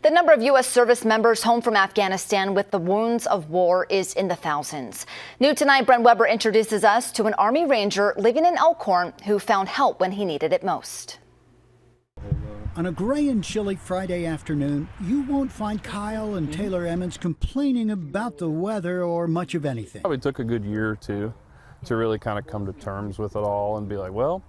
The number of U.S. service members home from Afghanistan with the wounds of war is in the thousands. New tonight, Brent Weber introduces us to an Army Ranger living in Elkhorn who found help when he needed it most. On a gray and chilly Friday afternoon, you won't find Kyle and Taylor Emmons complaining about the weather or much of anything. Probably took a good year or two to really kind of come to terms with it all and be like, well,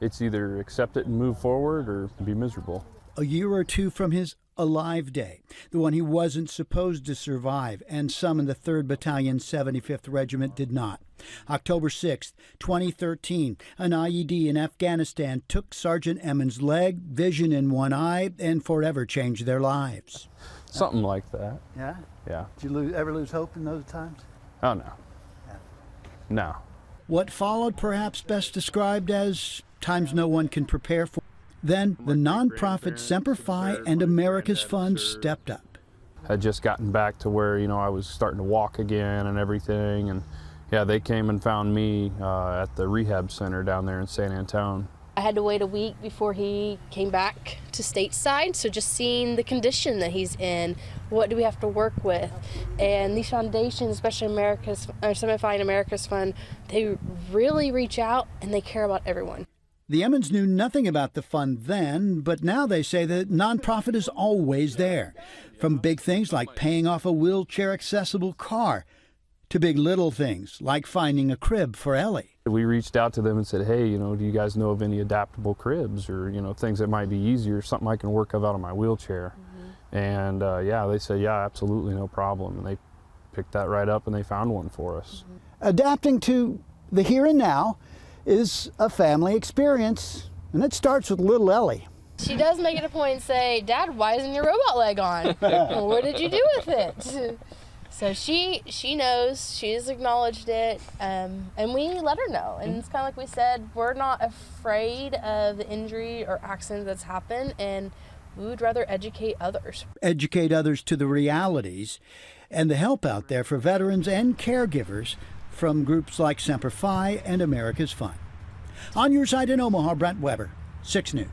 it's either accept it and move forward or be miserable. A year or two from his alive day, the one he wasn't supposed to survive, and some in the 3rd Battalion, 75th Regiment did not. October 6th, 2013, an IED in Afghanistan took Sergeant Emmons' leg, vision in one eye, and forever changed their lives. Something like that. Yeah? Yeah. Did you ever lose hope in those times? Oh, no. Yeah. No. What followed perhaps best described as times no one can prepare for. Then the nonprofit Semper Fi and America's Fund stepped up. I'd just gotten back to where, I was starting to walk again and everything. And yeah, they came and found me at the rehab center down there in San Antonio. I had to wait a week before he came back to stateside, so just seeing the condition that he's in, what do we have to work with? And these foundations, especially Semper Fi and America's Fund, they really reach out and they care about everyone. The Emmons knew nothing about the fund then, but now they say the nonprofit is always there. From big things like paying off a wheelchair-accessible car to big little things like finding a crib for Ellie. We reached out to them and said, hey, do you guys know of any adaptable cribs or, things that might be easier, something I can work out of my wheelchair? And yeah, they said, yeah, absolutely, no problem. And they picked that right up and they found one for us. Adapting to the here and now is a family experience, and it starts with little Ellie. She does make it a point and say, Dad, why isn't your robot leg on? What did you do with it? So she knows, she's acknowledged it, and we let her know. And it's kind of like we said, we're not afraid of the injury or accident that's happened, and we would rather educate others. Educate others to the realities and the help out there for veterans and caregivers from groups like Semper Fi and America's Fund. On your side in Omaha, Brent Weber, 6 News.